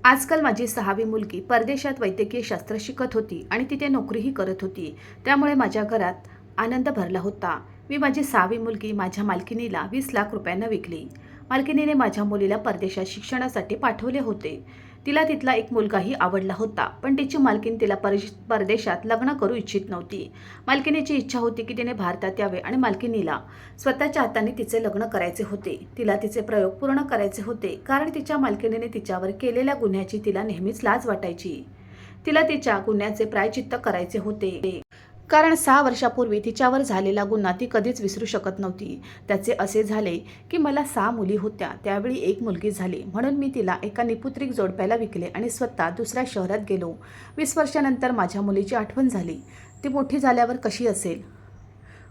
आजकाल माझी 6वी मुलगी परदेशात वैद्यकीय शास्त्र शिकत होती आणि तिथे नोकरीही करत होती. त्यामुळे माझ्या घरात आनंद भरला होता. मी माझी 6वी मुलगी माझ्या मालकिनीला 20 लाख रुपयांना विकली. मालकिनीने माझ्या मुलीला परदेशात शिक्षणासाठी पाठवले होते. तिला तिथला एक मुलगाही आवडला होता, पण तिची मालकीन तिला परदेशात लग्न करू इच्छित नव्हती. मालकिनीची इच्छा होती की तिने भारतात यावे आणि मालकिनीला स्वतःच्या हाताने तिचे लग्न करायचे होते. तिला तिचे प्रयोग पूर्ण करायचे होते, कारण तिच्या मालकिनीने तिच्यावर केलेल्या गुन्ह्याची तिला नेहमीच लाज वाटायची. तिला तिच्या गुन्ह्याचे प्रायश्चित्त करायचे होते, कारण 6 वर्षापूर्वी तिच्यावर झालेला गुन्हा ती कधीच विसरू शकत नव्हती. त्याचे असे झाले की मला 6 मुली होत्या, त्यावेळी एक मुलगी झाली, म्हणून मी तिला एका निपुत्रिक जोडप्याला विकले आणि स्वतः दुसऱ्या शहरात गेलो. 20 वर्षानंतर माझ्या मुलीची आठवण झाली. ती मोठी झाल्यावर कशी असेल.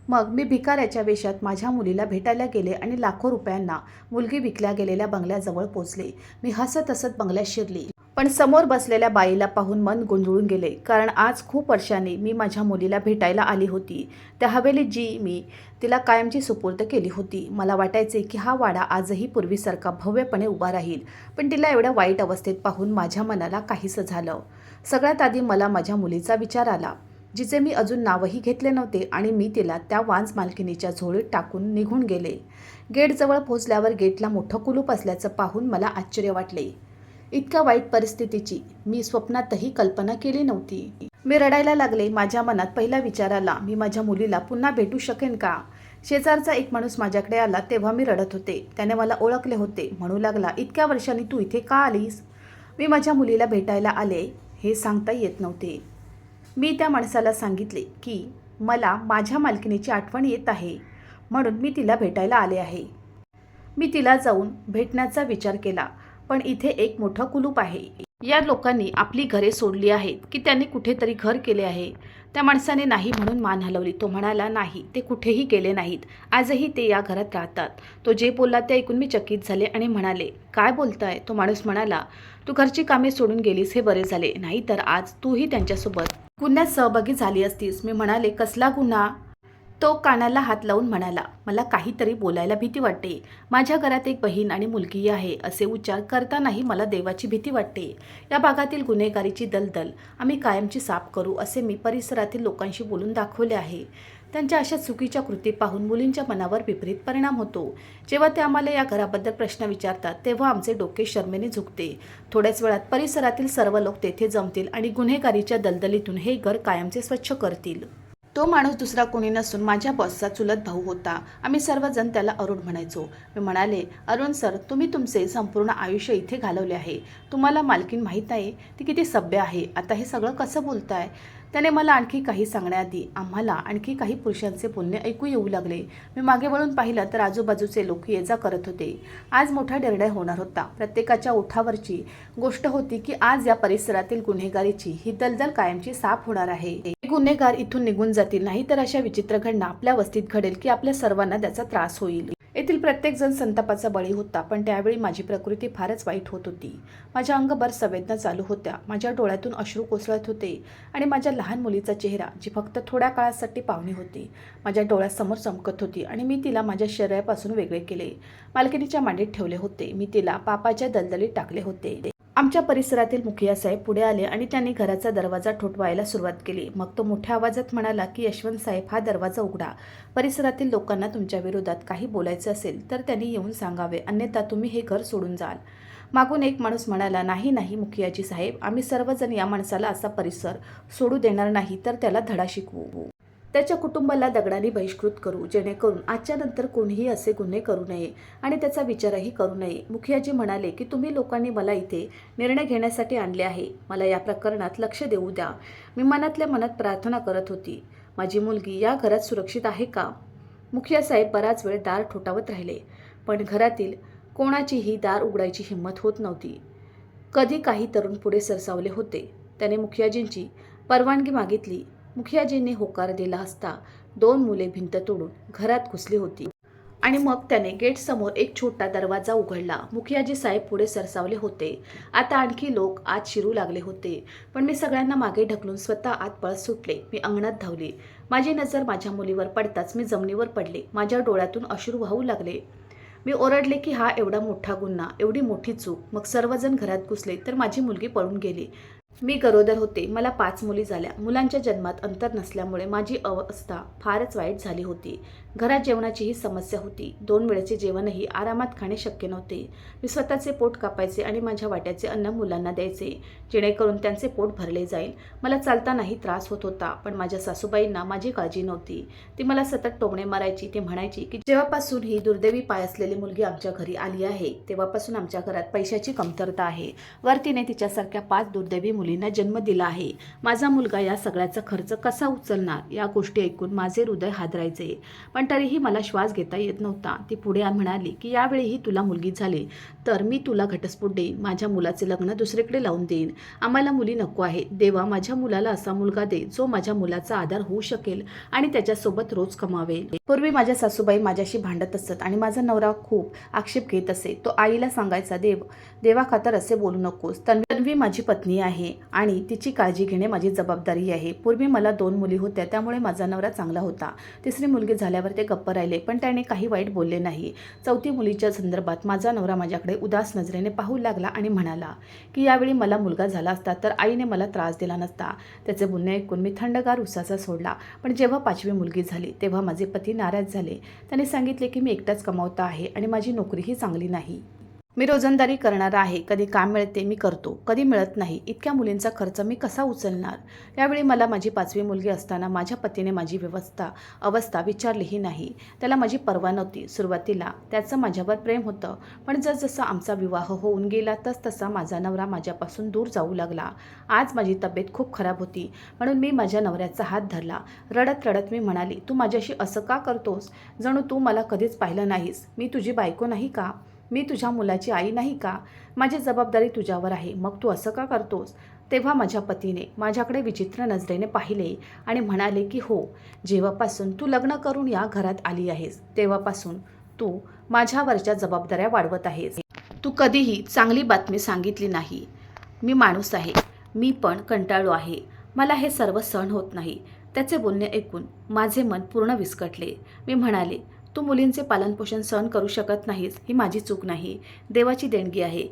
मग मी भिकाऱ्याच्या वेशात माझ्या मुलीला भेटायला गेले आणि लाखो रुपयांना मुलगी विकल्या गेलेल्या बंगल्याजवळ पोचले. मी हसत हसत बंगल्यात शिरली, पण समोर बसलेल्या बाईला पाहून मन गोंधळून गेले, कारण आज खूप वर्षांनी मी माझ्या मुलीला भेटायला आली होती. त्या हवेलीत जी मी तिला कायमची सुपूर्द केली होती. मला वाटायचे की हा वाडा आजही पूर्वीसारखा भव्यपणे उभा राहील, पण तिला एवढ्या वाईट अवस्थेत पाहून माझ्या मनाला काहीसं झालं. सगळ्यात आधी मला माझ्या मुलीचा विचार आला, जिचे मी अजून नावही घेतले नव्हते, आणि मी तिला त्या वांज मालकिनीच्या झोळीत टाकून निघून गेले. गेटजवळ पोहोचल्यावर गेटला मोठं कुलूप असल्याचं पाहून मला आश्चर्य वाटले. इतक्या वाईट परिस्थितीची मी स्वप्नातही कल्पना केली नव्हती. मी रडायला लागले. माझ्या मनात पहिला विचार आला, मी माझ्या मुलीला पुन्हा भेटू शकेन का. शेजारचा एक माणूस माझ्याकडे आला तेव्हा मी रडत होते. त्याने मला ओळखले होते. म्हणू लागला, इतक्या वर्षांनी तू इथे का आलीस. मी माझ्या मुलीला भेटायला आले हे सांगता येत नव्हते. मी त्या माणसाला सांगितले की मला माझ्या मालकिनीची आठवण येत आहे, म्हणून मी तिला भेटायला आले आहे. मी तिला जाऊन भेटण्याचा विचार केला, पण इथे एक मोठं कुलूप आहे. या लोकांनी आपली घरे सोडली आहेत की त्यांनी कुठेतरी घर केले आहे. त्या माणसाने नाही म्हणून मान हलवली. तो म्हणाला, नाही, ते कुठेही गेले नाहीत, आजही ते या घरात राहतात. तो जे बोलला ते ऐकून मी चकित झाले आणि म्हणाले, काय बोलताय. तो माणूस म्हणाला, तू घरची कामे सोडून गेलीस हे बरे झाले, नाहीतर आज तूही त्यांच्यासोबत गुन्ह्यात सहभागी झाली असतीस. मी म्हणाले, कसला गुन्हा. तो कानाला हात लावून म्हणाला, मला काहीतरी बोलायला भीती वाटते. माझ्या घरात एक बहीण आणि मुलगी आहे. असे उच्चार करतानाही मला देवाची भीती वाटते. या भागातील गुन्हेगारीची दलदल आम्ही कायमची साफ करू, असे मी परिसरातील लोकांशी बोलून दाखवले आहे. त्यांच्या अशा चुकीच्या कृती पाहून मुलींच्या मनावर विपरीत परिणाम होतो. जेव्हा ते आम्हाला या घराबद्दल प्रश्न विचारतात तेव्हा आमचे डोके शरमेने झुकते. थोड्याच वेळात परिसरातील सर्व लोक तेथे जमतील आणि गुन्हेगारीच्या दलदलीतून हे घर कायमचे स्वच्छ करतील. तो माणूस दुसरा कोणी नसून माझ्या बॉसचा चुलत भाऊ होता. आम्ही सर्वजण त्याला अरुण म्हणायचो. मी म्हणाले, अरुण सर, तुम्ही तुमचे संपूर्ण आयुष्य इथे घालवले आहे. तुम्हाला मालकीन माहीत नाही ती किती सभ्य आहे. आता हे सगळं कसं बोलताय. त्याने मला आणखी काही सांगण्याआधी आम्हाला आणखी काही पुरुषांचे बोलणे ऐकू येऊ लागले. मी मागे वळून पाहिलं तर आजूबाजूचे लोक ये जा करत होते. आज मोठा निर्णय होणार होता. प्रत्येकाच्या ओठावरची गोष्ट होती की आज या परिसरातील गुन्हेगारीची ही दलदल कायमची साफ होणार आहे. गुन्हेगार इथून निघून जातील, नाही तर अशा विचित्र घटना आपल्या वस्तीत घडेल की आपल्या सर्वांना त्याचा त्रास होईल. येथील प्रत्येक जण संतापाचा बळी होता, पण त्यावेळी माझी प्रकृती फारच वाईट होत होती. माझ्या अंगभर संवेदना चालू होत्या. माझ्या डोळ्यातून अश्रू कोसळत होते आणि माझ्या लहान मुलीचा चेहरा, जी फक्त थोड्या काळासाठी पाहुणी होती, माझ्या डोळ्यासमोर चमकत होती आणि मी तिला माझ्या शरीरापासून वेगळे केले. मालकिनीच्या मांडीत ठेवले होते. मी तिला पापाच्या दलदलीत टाकले होते. आमच्या परिसरातील मुखिया साहेब पुढे आले आणि त्यांनी घराचा दरवाजा ठोठवायला सुरुवात केली. मग तो मोठ्या आवाजात म्हणाला की यशवंत साहेब, हा दरवाजा उघडा. परिसरातील लोकांना तुमच्या विरोधात काही बोलायचं असेल तर त्यांनी येऊन सांगावे, अन्यथा तुम्ही हे घर सोडून जाल. मागून एक माणूस म्हणाला, नाही नाही मुखियाजी साहेब, आम्ही सर्वजण या माणसाला असा परिसर सोडू देणार नाही, तर त्याला धडा शिकवू. त्याच्या कुटुंबाला दगडाने बहिष्कृत करू, जेणेकरून आजच्या नंतर कोणीही असे गुन्हे करू नये आणि त्याचा विचारही करू नये. मुखियाजी म्हणाले की तुम्ही लोकांनी मला इथे निर्णय घेण्यासाठी आणले आहे. मला या प्रकरणात लक्ष देऊ द्या. मी मनातल्या मनात प्रार्थना करत होती, माझी मुलगी या घरात सुरक्षित आहे का. मुखिया साहेब बराच वेळ दार ठोठावत राहिले, पण घरातील कोणाचीही दार उघडायची हिंमत होत नव्हती. कधी काही तरुण पुढे सरसावले होते. त्याने मुखियाजींची परवानगी मागितली. मुखियाजींनी होकार दिला असता 2 मुले भिंत तोडून घरात घुसली होती आणि मग त्याने गेट समोर एक छोटा दरवाजा उघडला. मुखियाजी साहेब पुढे सरसावले होते. आता आणखी लोक आत शिरू लागले होते, पण मी सगळ्यांना मागे ढकलून स्वतः आत पळत सुटले. मी अंगणात धावले. माझी नजर माझ्या मुलीवर पडताच मी जमिनीवर पडले. माझ्या डोळ्यातून अश्रू वाहू लागले. मी ओरडले की हा एवढा मोठा गुन्हा, एवढी मोठी चूक. मग सर्वजण घरात घुसले तर माझी मुलगी पळून गेली. मी गरोदर होते. मला 5 मुली झाल्या. मुलांच्या जन्मात अंतर नसल्यामुळे माझी अवस्था फारच वाईट झाली होती. घरात जेवणाचीही समस्या होती. 2 वेळेचे जेवणही आरामात खाणे शक्य नव्हते. मी स्वतःचे पोट कापायचे आणि माझ्या वाट्याचे अन्न मुलांना द्यायचे, जेणेकरून त्यांचे पोट भरले जाईल. मला चालतानाही त्रास होत होता, पण माझ्या सासूबाईंना माझी काळजी नव्हती. ती मला सतत टोमणे मारायची. ती म्हणायची की जेव्हापासून ही दुर्दैवी पाय असलेली मुलगी आमच्या घरी आली आहे, तेव्हापासून आमच्या घरात पैशाची कमतरता आहे. वर तिने तिच्यासारख्या 5 दुर्दैवी मुलींना जन्म दिला आहे. माझा मुलगा या सगळ्याचा खर्च कसा उचलणार? या गोष्टी ऐकून माझे हृदय हादरायचे. पण तरीही मला श्वास घेता येत नव्हता. ती पुढे म्हणाली की यावेळीही तुला मुलगी झाली तर मी तुला घटस्फोट देईन. माझ्या मुलाचे लग्न दुसरीकडे लावून देईन. आम्हाला मुली नको आहे. देवा, माझ्या मुलाला असा मुलगा दे जो माझ्या मुलाचा आधार होऊ शकेल आणि त्याच्यासोबत रोज कमावेल. पूर्वी माझ्या सासूबाई माझ्याशी भांडत असत आणि माझा नवरा खूप आक्षेप घेत असे. तो आईला सांगायचा, देवा खातर असे बोलू नकोस. तन्वी माझी पत्नी आहे आणि तिची काळजी घेणे माझी जबाबदारी आहे. पूर्वी मला 2 मुली होत्या, त्यामुळे माझा नवरा चांगला होता. तिसरी मुलगी झाल्यावर ते गप्प राहिले, पण त्याने काही वाईट बोलले नाही. चौथी मुलीच्या संदर्भात माझा नवरा माझ्याकडे उदास नजरेने पाहू लागला आणि म्हणाला की यावेळी मला मुलगा झाला असता तर आईने मला त्रास दिला नसता. त्याचे बोलणे ऐकून मी थंडगार उसासा सोडला. पण जेव्हा 5वी मुलगी झाली तेव्हा माझे पती नाराज झाले. त्यांनी सांगितले की मी एकटाच कमावता आहे आणि माझी नोकरीही चांगली नाही. मी रोजंदारी करणारा आहे. कधी काम मिळते मी करतो, कधी मिळत नाही. इतक्या मुलींचा खर्च मी कसा उचलणार? यावेळी मला माझी 5वी मुलगी असताना माझ्या पतीने माझी अवस्था विचारलीही नाही. त्याला माझी पर्वा नव्हती. सुरुवातीला त्याचं माझ्यावर प्रेम होतं, पण जसजसा आमचा विवाह होऊन गेला तसतसा माझा नवरा माझ्यापासून दूर जाऊ लागला. आज माझी तब्येत खूप खराब होती, म्हणून मी माझ्या नवऱ्याचा हात धरला. रडत रडत मी म्हणाली, तू माझ्याशी असं का करतोस? जणू तू मला कधीच पाहिलं नाहीस. मी तुझी बायको नाही का? मी तुझ्या मुलाची आई नाही का? माझी जबाबदारी तुझ्यावर आहे. मग तू असं का करतोस? तेव्हा माझ्या पतीने माझ्याकडे विचित्र नजरेने पाहिले आणि म्हणाले की हो, जेव्हापासून तू लग्न करून या घरात आली आहेस तेव्हापासून तू माझ्यावरच्या जबाबदाऱ्या वाढवत आहेस. तू कधीही चांगली बातमी सांगितली नाही. मी माणूस आहे. मी पण कंटाळलो आहे. मला हे सर्व सहन होत नाही. त्याचे बोलणे ऐकून माझे मन पूर्ण विस्कटले. मी म्हणाले, तू मुलींचे पालनपोषण सहन करू शकत नाहीस ही माझी चूक नाही, देवाची देणगी आहे.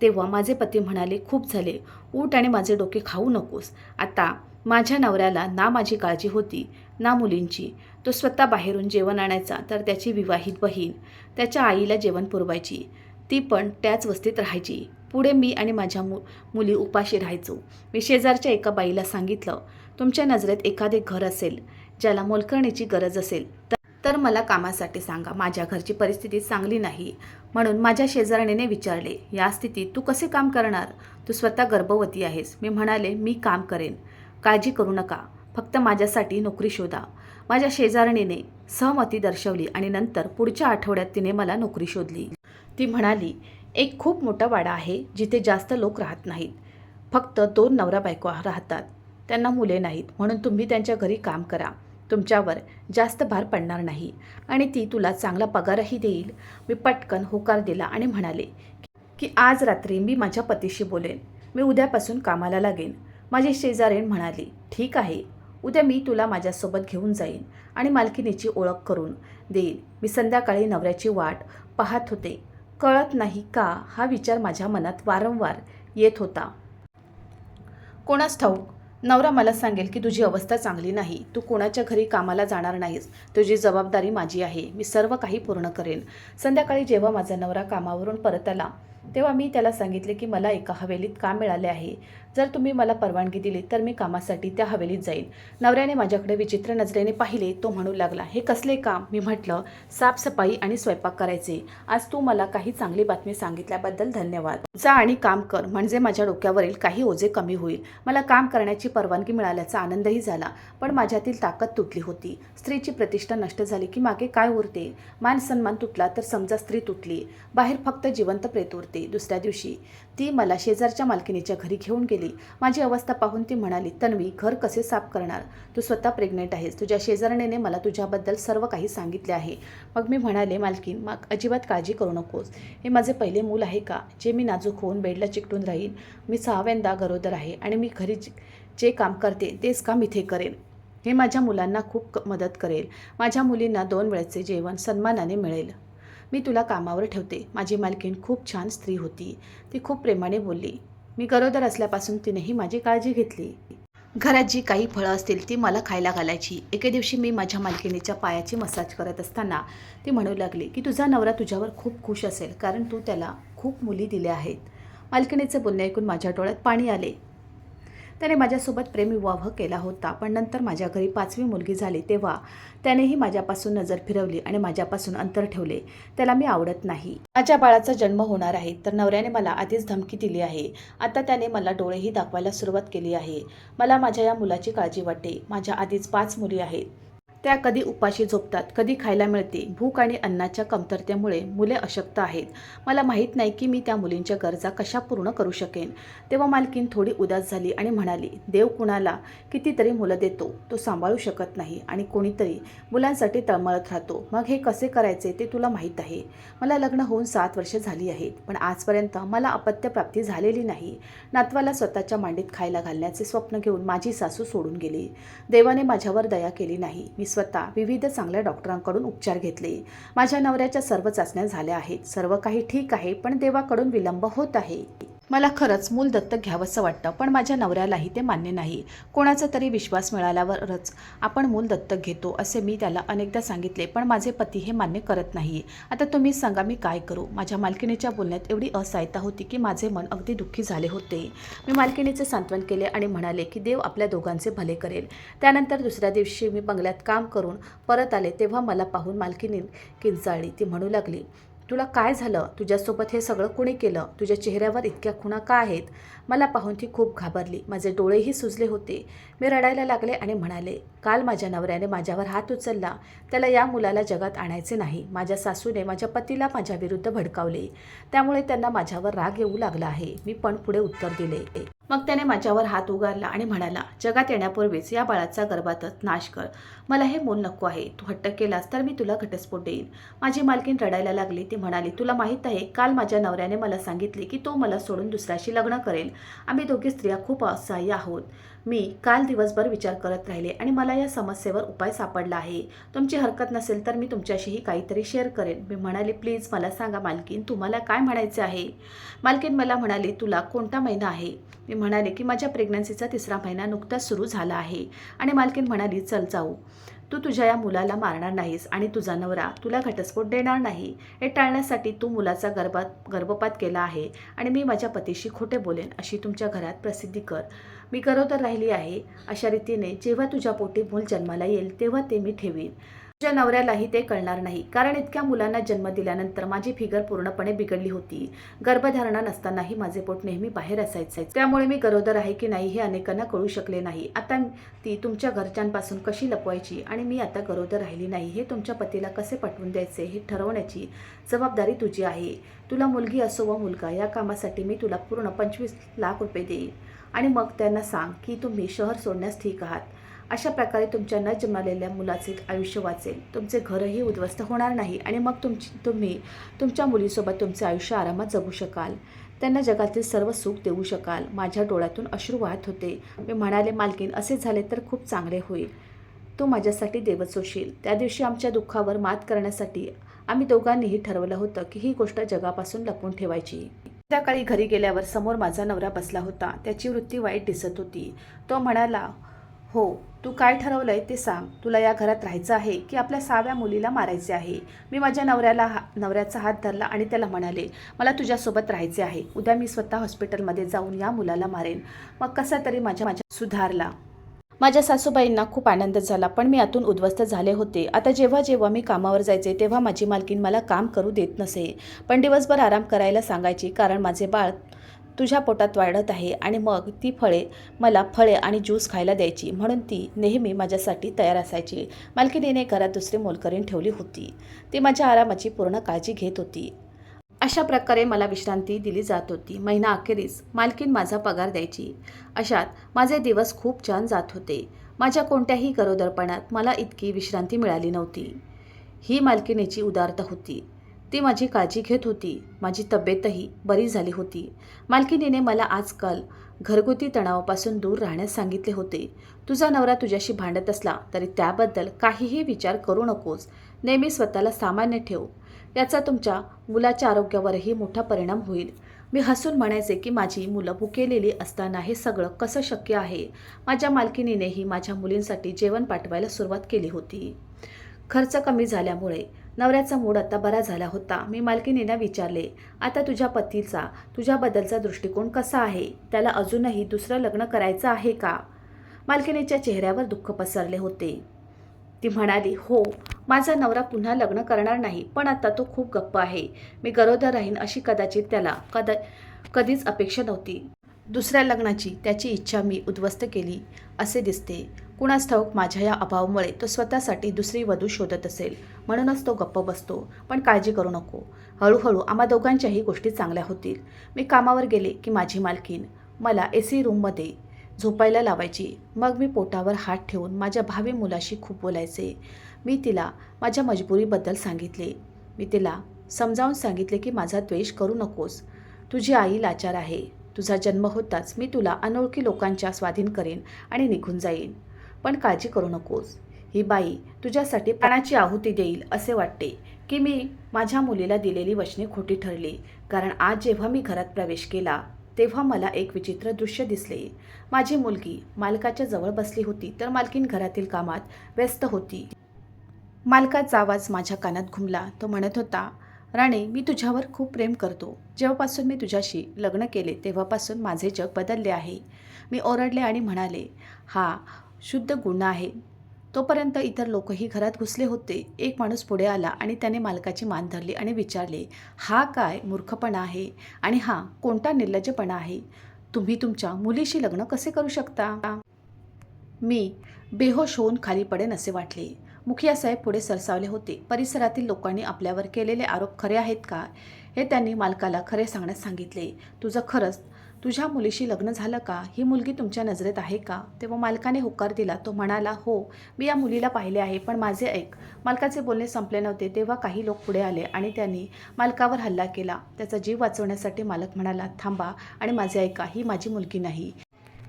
तेव्हा माझे पती म्हणाले, खूप झाले, उठ आणि माझे डोके खाऊ नकोस. आता माझ्या नवऱ्याला ना माझी काळजी होती ना मुलींची. तो स्वतः बाहेरून जेवण आणायचा तर त्याची विवाहित बहीण त्याच्या आईला जेवण पुरवायची. ती पण त्याच वस्तीत राहायची. पुढे मी आणि माझ्या मुली उपाशी राहायचो. मी शेजारच्या एका बाईला सांगितलं, तुमच्या नजरेत एखादे घर असेल ज्याला मोलकरणीची गरज असेल तर मला कामासाठी सांगा. माझ्या घरची परिस्थिती चांगली नाही. म्हणून माझ्या शेजारणीने विचारले, या स्थितीत तू कसे काम करणार? तू स्वतः गर्भवती आहेस. मी म्हणाले, मी काम करेन, काळजी करू नका, फक्त माझ्यासाठी नोकरी शोधा. माझ्या शेजारणीने सहमती दर्शवली आणि नंतर पुढच्या आठवड्यात तिने मला नोकरी शोधली. ती म्हणाली, एक खूप मोठा वाडा आहे जिथे जास्त लोक राहत नाहीत. फक्त 2 नवरा बायको राहतात. त्यांना मुले नाहीत, म्हणून तुम्ही त्यांच्या घरी काम करा. तुमच्यावर जास्त भार पडणार नाही आणि ती तुला चांगला पगारही देईल. मी पटकन होकार दिला आणि म्हणाले की आज रात्री मी माझ्या पतीशी बोलेन. मी उद्यापासून कामाला लागेन. माझी शेजारीण म्हणाली, ठीक आहे, उद्या मी तुला माझ्यासोबत घेऊन जाईन आणि मालकिनीची ओळख करून देईन. मी संध्याकाळी नवऱ्याची वाट पाहत होते. कळत नाही का हा विचार माझ्या मनात वारंवार येत होता. कोणास ठाऊक, नवरा मला सांगेल की तुझी अवस्था चांगली नाही, तू कोणाच्या घरी कामाला जाणार नाहीस, तुझी जबाबदारी माझी आहे, मी सर्व काही पूर्ण करेन. संध्याकाळी जेव्हा माझा नवरा कामावरून परत आला तेव्हा मी त्याला सांगितले की मला एका हवेलीत काम मिळाले आहे. जर तुम्ही मला परवानगी दिली तर मी कामासाठी त्या हवेलीत जाईन. नवऱ्याने माझ्याकडे विचित्र नजरेने पाहिले. तो म्हणू लागला, हे कसले काम? मी म्हटलं, साफसफाई आणि स्वयंपाक करायचे. आज तू मला काही चांगली बातमी सांगितल्याबद्दल धन्यवाद. जा आणि काम कर, म्हणजे माझ्या डोक्यावरील काही ओझे कमी होईल. मला काम करण्याची परवानगी मिळाल्याचा आनंदही झाला, पण माझ्यातील ताकद तुटली होती. स्त्रीची प्रतिष्ठा नष्ट झाली की मागे काय उरते? मान सन्मान तुटला तर समजा स्त्री तुटली. बाहेर फक्त जिवंत प्रेत उरते. दुसऱ्या दिवशी ती मला शेजारच्या मालकिनीच्या घरी घेऊन गेली. माझी अवस्था पाहून ती म्हणाली, तन्वी, घर कसे साफ करणार? तू स्वतः प्रेग्नेंट आहेस. तुझ्या शेजारणीने मला तुझ्याबद्दल सर्व काही सांगितले आहे. मग मी म्हणाले, मालकीन, मग अजिबात काळजी करू नकोस. हे माझे पहिले मूल आहे का, जे मी नाजूक होऊन बेडला चिकटून राहीन? मी 6व्यांदा गरोदर आहे आणि मी घरी जे काम करते तेच काम इथे करेन. हे माझ्या मुलांना खूप मदत करेल. माझ्या मुलींना 2 वेळचे जेवण सन्मानाने मिळेल. मी तुला कामावर ठेवते. माझी मालकीण खूप छान स्त्री होती. ती खूप प्रेमाने बोलली. मी गरोदर असल्यापासून तिनेही माझी काळजी घेतली. घरात जी काही फळं असतील ती मला खायला घालायची. एके दिवशी मी माझ्या मालकिणीच्या पायाची मसाज करत असताना ती म्हणू लागली की तुझा नवरा तुझ्यावर खूप खुश असेल, कारण तू त्याला खूप मुली दिल्या आहेत. मालकिणीचे बोलणे ऐकून माझ्या डोळ्यात पाणी आले. त्याने माझ्यासोबत प्रेमविवाह केला होता, पण नंतर माझ्या घरी 5वी मुलगी झाली तेव्हा त्यानेही माझ्यापासून नजर फिरवली आणि माझ्यापासून अंतर ठेवले. त्याला मी आवडत नाही. माझ्या बाळाचा जन्म होणार आहे तर नवऱ्याने मला आधीच धमकी दिली आहे. आता त्याने मला डोळेही दाखवायला सुरुवात केली आहे. मला माझ्या या मुलाची काळजी वाटते. माझ्या आधीच 5 मुली आहेत. त्या कधी उपाशी झोपतात, कधी खायला मिळते. भूक आणि अन्नाच्या कमतरतेमुळे मुले अशक्त आहेत. मला माहीत नाही की मी त्या मुलींच्या गरजा कशा पूर्ण करू शकेन. तेव्हा मालकीण थोडी उदास झाली आणि म्हणाली, देव कुणाला कितीतरी मुलं देतो, तो सांभाळू शकत नाही आणि कोणीतरी मुलांसाठी तळमळत राहतो. मग हे कसे करायचे ते तुला माहीत आहे. मला लग्न होऊन 7 वर्षे झाली आहेत, पण आजपर्यंत मला अपत्यप्राप्ती झालेली नाही. नातवाला स्वतःच्या मांडीत खायला घालण्याचे स्वप्न घेऊन माझी सासू सोडून गेली. देवाने माझ्यावर दया केली नाही. मी स्वतः विविध चांगल्या डॉक्टरांकडून उपचार घेतले. माझ्या नवऱ्याच्या सर्व चाचण्या झाल्या आहेत. सर्व काही ठीक आहे, पण देवाकडून विलंब होत आहे. मला खरंच मूल दत्तक घ्यावंसं वाटतं, पण माझ्या नवऱ्यालाही ते मान्य नाही. कोणाचा तरी विश्वास मिळाल्यावरच आपण मूल दत्तक घेतो असे मी त्याला अनेकदा सांगितले, पण माझे पती हे मान्य करत नाही. आता तुम्हीच सांगा मी काय करू. माझ्या मालकिणीच्या बोलण्यात एवढी असहायता होती की माझे मन अगदी दुःखी झाले होते. मी मालकिणीचे सांत्वन केले आणि म्हणाले की देव आपल्या दोघांचे भले करेल. त्यानंतर दुसऱ्या दिवशी मी बंगल्यात काम करून परत आले तेव्हा मला पाहून मालकिणी किंचाळली. ती म्हणू लागली, तुला काय झालं? तुझ्यासोबत हे सगळं कोणी केलं? तुझ्या चेहऱ्यावर इतक्या खुणा का आहेत? मला पाहून ती खूप घाबरली. माझे डोळेही सुजले होते. मी रडायला लागले आणि म्हणाले, काल माझ्या नवऱ्याने माझ्यावर हात उचलला. त्याला या मुलाला जगात आणायचे नाही. माझ्या सासूने माझ्या पतीला माझ्या विरुद्ध भडकावले, त्यामुळे त्यांना माझ्यावर राग येऊ लागला आहे. मी पण पुढे उत्तर दिले. मग त्याने माझ्यावर हात उगारला आणि म्हणाला, जगात येण्यापूर्वीच या बाळाचा गर्भातच नाश कर. मला हे मूल नको आहे. तू हट्ट केलास तर मी तुला घटस्फोट देईन. माझी मालकीण रडायला लागली. ती म्हणाली, तुला माहीत आहे, काल माझ्या नवऱ्याने मला सांगितले की तो मला सोडून दुसऱ्याशी लग्न करेल. आम्ही दोघी स्त्रिया खूप असहाय्य आहोत. मी काल दिवसभर विचार करत राहिले आणि मला या समस्येवर उपाय सापडला आहे. तुमची हरकत नसेल तर मी तुमच्याशीही काहीतरी शेअर करेन. मी म्हणाले, प्लीज मला सांगा मालकीण, तुम्हाला काय म्हणायचे आहे? मालकीण मला म्हणाली, तुला कोणता महिना आहे? मी म्हणाले की माझ्या प्रेग्नन्सीचा 3रा महिना नुकताच सुरू झाला आहे. आणि मालकीण म्हणाली, चल जाऊ. तू तुझ्या या मुलाला मारणार नाहीस आणि तुझा नवरा तुला घटस्फोट देणार नाही. हे टाळण्यासाठी तू मुलाचा गर्भपात केला आहे आणि मी माझ्या पतीशी खोटे बोलेन अशी तुमच्या घरात प्रसिद्धी कर. मी गरोदर राहिली आहे. अशा रीतीने जेव्हा तुझ्या पोटी मूल जन्माला येईल तेव्हा ते मी ठेवीन. तुझ्या नवऱ्यालाही ते कळणार नाही, कारण इतक्या मुलांना जन्म दिल्यानंतर माझी फिगर पूर्णपणे बिघडली होती. गर्भधारणा नसतानाही माझे पोट नेहमी बाहेर असायचे. त्यामुळे मी गरोदर आहे की नाही हे अनेकांना कळू शकले नाही. आता ती तुमच्या घरच्यांपासून कशी लपवायची आणि मी आता गरोदर राहिली नाही हे तुमच्या पतीला कसे पटवून द्यायचे हे ठरवण्याची जबाबदारी तुझी आहे. तुला मुलगी असो व मुलगा, या कामासाठी मी तुला पूर्ण 25 लाख रुपये देईन आणि मग त्यांना सांग की तुम्ही शहर सोडण्यास ठीक आहात. अशा प्रकारे तुमच्या न जन्मलेल्या मुलाचे आयुष्य वाचेल. तुमचे घरही उद्ध्वस्त होणार नाही आणि मग तुम्ही तुमच्या मुलीसोबत तुमचे आयुष्य आरामात जगू शकाल. त्यांना जगातील सर्व सुख देऊ शकाल. माझ्या डोळ्यातून अश्रू वाहत होते. मी म्हणाले, मालकीण, असे झाले तर खूप चांगले होईल. तू माझ्यासाठी देवच होशील. त्या दिवशी आमच्या दुःखावर मात करण्यासाठी आम्ही दोघांनीही ठरवलं होतं की ही गोष्ट जगापासून लपवून ठेवायची. संध्याकाळी घरी गेल्यावर समोर माझा नवरा बसला होता. त्याची वृत्ती वाईट दिसत होती. तो म्हणाला, हो, तू काय ठरवलंय ते सांग. तुला या घरात राहायचं आहे की आपल्या 6व्या मुलीला मारायचे आहे? मी माझ्या नवऱ्याचा हात धरला आणि त्याला म्हणाले, मला तुझ्यासोबत राहायचे आहे. उद्या मी स्वतः हॉस्पिटलमध्ये जाऊन या मुलाला मारेन. मग कसा तरी माझ्या सुधारला. माझ्या सासूबाईंना खूप आनंद झाला, पण मी आतून उद्ध्वस्त झाले होते. आता जेव्हा जेव्हा मी कामावर जायचे तेव्हा माझी मालकीण मला काम करू देत नसे, पण दिवसभर आराम करायला सांगायची, कारण माझे बाळ तुझ्या पोटात वाढत आहे. आणि मग ती मला फळे आणि ज्यूस खायला द्यायची, म्हणून ती नेहमी माझ्यासाठी तयार असायची. मालकिनीने घरात दुसरी मोलकरीण ठेवली होती. ती माझ्या आरामाची पूर्ण काळजी घेत होती. अशा प्रकारे मला विश्रांती दिली जात होती. महिना अखेरीस मालकीण माझा पगार द्यायची. अशात माझे दिवस खूप छान जात होते. माझ्या कोणत्याही गरोदरपणात मला इतकी विश्रांती मिळाली नव्हती. ही मालकिणीची उदारता होती. ती माझी काळजी घेत होती. माझी तब्येतही बरी झाली होती. मालकिनीने मला आजकाल घरगुती तणावापासून दूर राहण्यास सांगितले होते. तुझा नवरा तुझ्याशी भांडत असला तरी त्याबद्दल काहीही विचार करू नकोस. नेहमी स्वतःला सामान्य ठेव. याचा तुमच्या मुलाच्या आरोग्यावरही मोठा परिणाम होईल. मी हसून म्हणायचे की माझी मुलं भुकेलेली असताना हे सगळं कसं शक्य आहे. माझ्या मालकिनीनेही माझ्या मुलींसाठी जेवण पाठवायला सुरुवात केली होती. खर्च कमी झाल्यामुळे नवऱ्याचा मूड आता बरा झाला होता. मी मालकिनीला विचारले, आता तुझ्या पतीचा तुझ्याबद्दलचा दृष्टिकोन कसा आहे? त्याला अजूनही दुसरं लग्न करायचं आहे का? मालकिनीच्या चेहऱ्यावर दुःख पसरले होते. ती म्हणाली, हो, माझा नवरा पुन्हा लग्न करणार नाही, पण आता तो खूप गप्प आहे. मी गरोदर राहीन अशी कदाचित त्याला कधीच अपेक्षा नव्हती. दुसऱ्या लग्नाची त्याची इच्छा मी उद्ध्वस्त केली असे दिसते. कुणास ठाऊक माझ्या या अभावामुळे तो स्वतःसाठी दुसरी वधू शोधत असेल, म्हणूनच तो गप्प बसतो. पण काळजी करू नको, हळूहळू आम्हा दोघांच्याही गोष्टी चांगल्या होतील. मी कामावर गेले की माझी मालकीण मला AC रूममध्ये झोपायला लावायची. मग मी पोटावर हात ठेवून माझ्या भावी मुलाशी खूप बोलायचे. मी तिला माझ्या मजबुरीबद्दल सांगितले. मी तिला समजावून सांगितले की माझा द्वेष करू नकोस. तुझी आई लाचार आहे. तुझा जन्म होताच मी तुला अनोळखी लोकांच्या स्वाधीन करेन आणि निघून जाईन. पण काळजी करू नकोस. ही बाई तुझ्यासाठी प्राणाची आहुती देईल असे वाटते की मी माझ्या मुलीला दिलेली वचने खोटी ठरली. कारण आज जेव्हा मी घरात प्रवेश केला तेव्हा मला एक विचित्र दृश्य दिसले. माझी मुलगी मालकाच्या जवळ बसली होती तर मालकीण घरातील कामात व्यस्त होती. मालकाचा आवाज माझ्या कानात घुमला. तो म्हणत होता, राणे, मी तुझ्यावर खूप प्रेम करतो. जेव्हापासून मी तुझ्याशी लग्न केले तेव्हापासून माझे जग बदलले आहे. मी ओरडले आणि म्हणाले, हा शुद्ध गुन्हा आहे. तोपर्यंत इतर लोकही घरात घुसले होते. एक माणूस पुढे आला आणि त्याने मालकाची मान धरली आणि विचारले, हा काय मूर्खपणा आहे आणि हा कोणता निर्लज्जपणा आहे? तुम्ही तुमच्या मुलीशी लग्न कसे करू शकता? मी बेहोश होऊन खाली पडेन असे वाटले. मुखिया साहेब पुढे सरसावले होते. परिसरातील लोकांनी आपल्यावर केलेले आरोप खरे आहेत का हे त्यांनी मालकाला खरे सांगण्यास सांगितले. तुझं खरंच तुझ्या मुलीशी लग्न झालं का? ही मुलगी तुमच्या नजरेत आहे का? तेव्हा मालकाने होकार दिला. तो म्हणाला, हो, मी या मुलीला पाहिले आहे, पण माझे ऐक. मालकाचे बोलणे संपले नव्हते तेव्हा काही लोक पुढे आले आणि त्यांनी मालकावर हल्ला केला. त्याचा जीव वाचवण्यासाठी मालक म्हणाला, थांबा आणि माझे ऐका, ही माझी मुलगी नाही.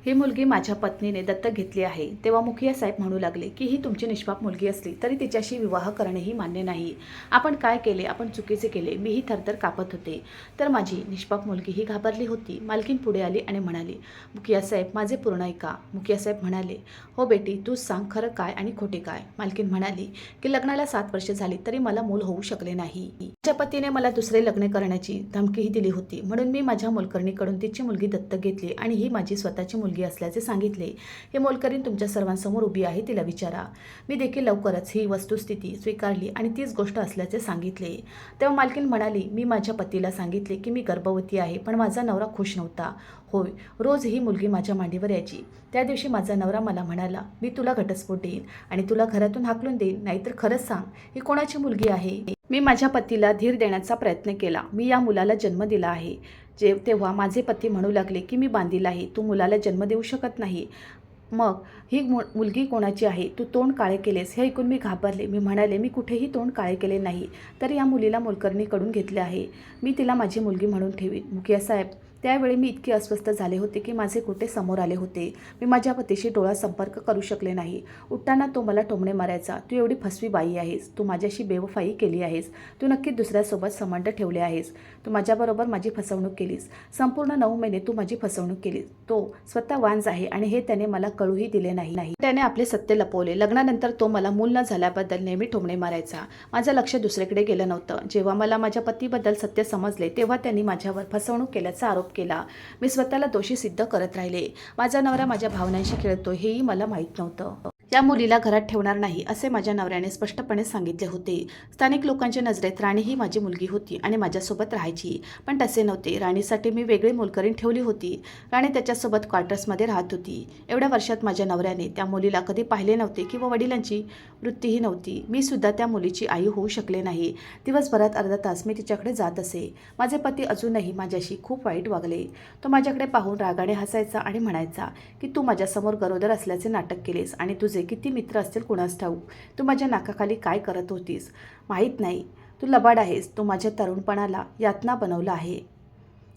ही मुलगी माझ्या पत्नीने दत्तक घेतली आहे. तेव्हा मुखिया साहेब म्हणू लागले की ही तुमची निष्पाप मुलगी असली तरी तिच्याशी विवाह करणेही मान्य नाही. आपण काय केले? आपण चुकीचे केले. मीही थरथर कापत होते. तर माझी निष्पाप मुलगी ही घाबरली होती. मालकीण पुढे आली आणि म्हणाली, मुखिया साहेब, माझे पूर्ण ऐका. मुखिया साहेब म्हणाले, हो बेटी, तूच सांग खरं काय आणि खोटे काय? मालकीण म्हणाली की लग्नाला 7 वर्षे झाली तरी मला मूल होऊ शकले नाही. माझ्या पतीने मला दुसरे लग्न करण्याची धमकीही दिली होती. म्हणून मी माझ्या मोलकरणीकडून तिची मुलगी दत्तक घेतली आणि ही माझी स्वतःची मुलगी असल्याचे सांगितले. हे मोलकरीण तुमच्या सर्वांसमोर उभी आहे, तिला विचारा. मी देखील लवकरच ही वस्तुस्थिती स्वीकारली आणि तीच गोष्ट असल्याचे सांगितले. तेव्हा मालकीण म्हणाली, मी माझ्या पतीला सांगितले की मी गर्भवती आहे, पण माझा नवरा खुश नव्हता. होय, रोज ही मुलगी माझ्या मांडीवर यायची. त्या दिवशी माझा नवरा मला म्हणाला, मी तुला घटस्फोट देईन आणि तुला घरातून हाकलून देईन, नाहीतर खरंच सांग, ही कोणाची मुलगी आहे? मी माझ्या पतीला धीर देण्याचा प्रयत्न केला. मी या मुलाला जन्म दिला आहे. तेव्हा माझे पती म्हणू लागले की मी बांधील आहे, तू मुलाला जन्म देऊ शकत नाही. मग ही मुलगी कोणाची आहे? तू तोंड काळे केलेस. हे ऐकून मी घाबरले. मी म्हणाले, मी कुठेही तोंड काळे केले नाही, तर या मुलीला मोलकरणीकडून घेतले आहे. मी तिला माझी मुलगी म्हणून ठेवीन. मुखिया साहेब, त्यावेळी मी इतके अस्वस्थ झाले होते की माझे कुठे समोर आले होते. मी माझ्या पतीशी डोळा संपर्क करू शकले नाही. उठताना तो मला टोमणे मारायचा, तू एवढी फसवी बाई आहेस, तू माझ्याशी बेवफाई केली आहेस, तू नक्कीच दुसऱ्यासोबत संबंध ठेवले आहेस, तू माझ्याबरोबर माझी फसवणूक केलीस, संपूर्ण 9 महिने तू माझी फसवणूक केलीस. तो स्वतः वांज आहे आणि हे त्याने मला कळूही दिले नाही. त्याने आपले सत्य लपवले. लग्नानंतर तो मला मूल न झाल्याबद्दल नेहमी टोमणे मारायचा. माझं लक्ष दुसरीकडे गेलं नव्हतं. जेव्हा मला माझ्या पतीबद्दल सत्य समजले तेव्हा त्यांनी माझ्यावर फसवणूक केल्याचा आरोप केला. मी स्वतःला दोषी सिद्ध करत राहिले. माझा नवरा माझ्या भावनांशी खेळतो हेही मला माहीत नव्हतं. या मुलीला घरात ठेवणार नाही असे माझ्या नवऱ्याने स्पष्टपणे सांगितले होते. स्थानिक लोकांच्या नजरेत राणी ही माझी मुलगी होती आणि माझ्यासोबत राहायची, पण तसे नव्हते. राणीसाठी मी वेगळी मोलकरीण ठेवली होती. राणी त्याच्यासोबत क्वार्टर्समध्ये राहत होती. एवढ्या वर्षात माझ्या नवऱ्याने त्या मुलीला कधी पाहिले नव्हते किंवा वडिलांची वृत्तीही नव्हती. मी सुद्धा त्या मुलीची आई होऊ शकले नाही. दिवसभरात अर्धा तास मी तिच्याकडे जात असे. माझे पती अजूनही माझ्याशी खूप वाईट वागले. तो माझ्याकडे पाहून रागाने हसायचा आणि म्हणायचा की तू माझ्यासमोर गरोदर असल्याचे नाटक केलेस आणि तुझे किती मित्र असतील कुणास ठाऊक. तू माझ्या नाकाखाली काय करत होतीस माहीत नाही. तू लबाड आहेस. तू माझ्या तरुणपणाला यातना बनवला आहे.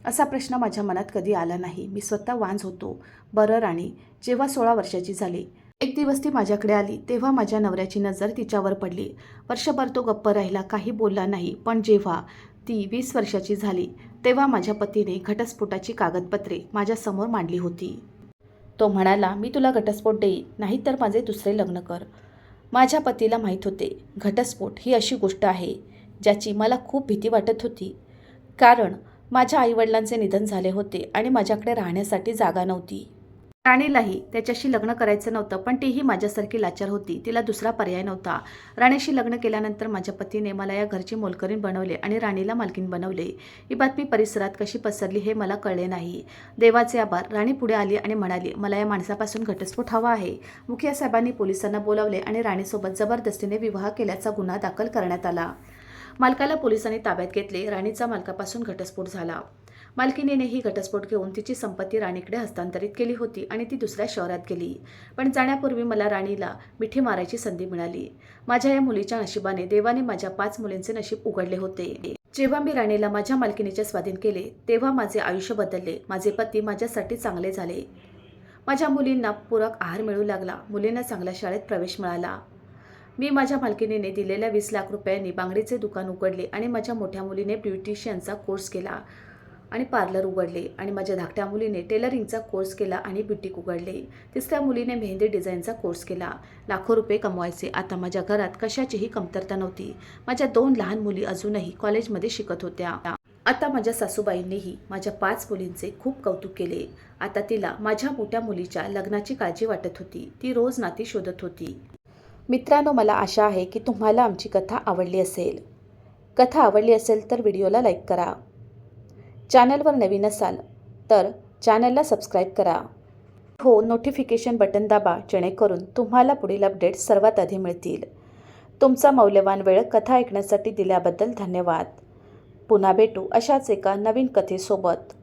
असा प्रश्न माझ्या मनात कधी आला नाही. मी स्वतः वांज होतो. बरं राणी, जेव्हा 16 वर्षाची झाली एक दिवस ती माझ्याकडे आली तेव्हा माझ्या नवऱ्याची नजर तिच्यावर पडली. वर्षभर तो गप्प राहिला, काही बोलला नाही. पण जेव्हा ती 20 वर्षाची झाली तेव्हा माझ्या पतीने घटस्फोटाची कागदपत्रे माझ्यासमोर मांडली होती. तो म्हणाला, मी तुला घटस्फोट देईन, नाहीतर माझे दुसरे लग्न कर. माझ्या पतीला माहीत होते, घटस्फोट ही अशी गोष्ट आहे ज्याची मला खूप भीती वाटत होती. कारण माझ्या आईवडिलांचे निधन झाले होते आणि माझ्याकडे राहण्यासाठी जागा नव्हती. राणीलाही त्याच्याशी लग्न करायचं नव्हतं, पण तीही माझ्यासारखी लाचार होती. तिला दुसरा पर्याय नव्हता. राणीशी लग्न केल्यानंतर माझ्या पतीने मला या घरची मोलकरीण बनवले आणि राणीला मालकीण बनवले. ही बातमी परिसरात कशी पसरली हे मला कळले नाही. देवाचे आभार. राणी पुढे आली आणि म्हणाली, मला या माणसापासून घटस्फोट हवा आहे. मुखिया साहेबांनी पोलिसांना बोलावले आणि राणीसोबत जबरदस्तीने विवाह केल्याचा गुन्हा दाखल करण्यात आला. मालकाला पोलिसांनी ताब्यात घेतले. राणीचा मालकापासून घटस्फोट झाला. मालकिनीने ही घटस्फोट घेऊन तिची संपत्ती राणीकडे हस्तांतरित केली होती आणि ती दुसऱ्या शहरात गेली. पण जाण्यापूर्वी मला राणीला मिठी मारायची संधी मिळाली. माझ्या या मुलीच्या नशिबाने देवाने माझ्या 5 मुलींचे नशीब उघडले होते. जेव्हा मी राणीला माझ्या मालकिनीचे स्वाधीन केले तेव्हा माझे आयुष्य बदलले. माझे पती माझ्यासाठी चांगले झाले. माझ्या मुलींना पूरक आहार मिळू लागला. मुलींना चांगल्या शाळेत प्रवेश मिळाला. मी माझ्या मालकिनीने दिलेल्या 20 लाख रुपयांनी बांगडीचे दुकान उघडले आणि माझ्या मोठ्या मुलीने ब्युटिशियनचा कोर्स केला आणि पार्लर उघडले आणि माझ्या धाकट्या मुलीने टेलरिंगचा कोर्स केला आणि ब्युटीक उघडले. तिसऱ्या मुलीने मेहंदी डिझाईनचा कोर्स केला. लाखो रुपये कमवायचे. आता माझ्या घरात कशाचीही कमतरता नव्हती. माझ्या 2 लहान मुली अजूनही कॉलेजमध्ये शिकत होत्या. आता माझ्या सासूबाईंनीही माझ्या 5 मुलींचे खूप कौतुक केले. आता तिला माझ्या मोठ्या मुलीच्या लग्नाची काळजी वाटत होती. ती रोज नाती शोधत होती. मित्रांनो, मला आशा आहे की तुम्हाला आमची कथा आवडली असेल. कथा आवडली असेल तर व्हिडिओला लाईक करा. चॅनलवर नवीन असाल तर चॅनलला सबस्क्राईब करा. हो, नोटिफिकेशन बटन दाबा जेणेकरून तुम्हाला पुढील अपडेट्स सर्वात आधी मिळतील. तुमचा मौल्यवान वेळ कथा ऐकण्यासाठी दिल्याबद्दल धन्यवाद. पुन्हा भेटू अशाच एका नवीन कथेसोबत.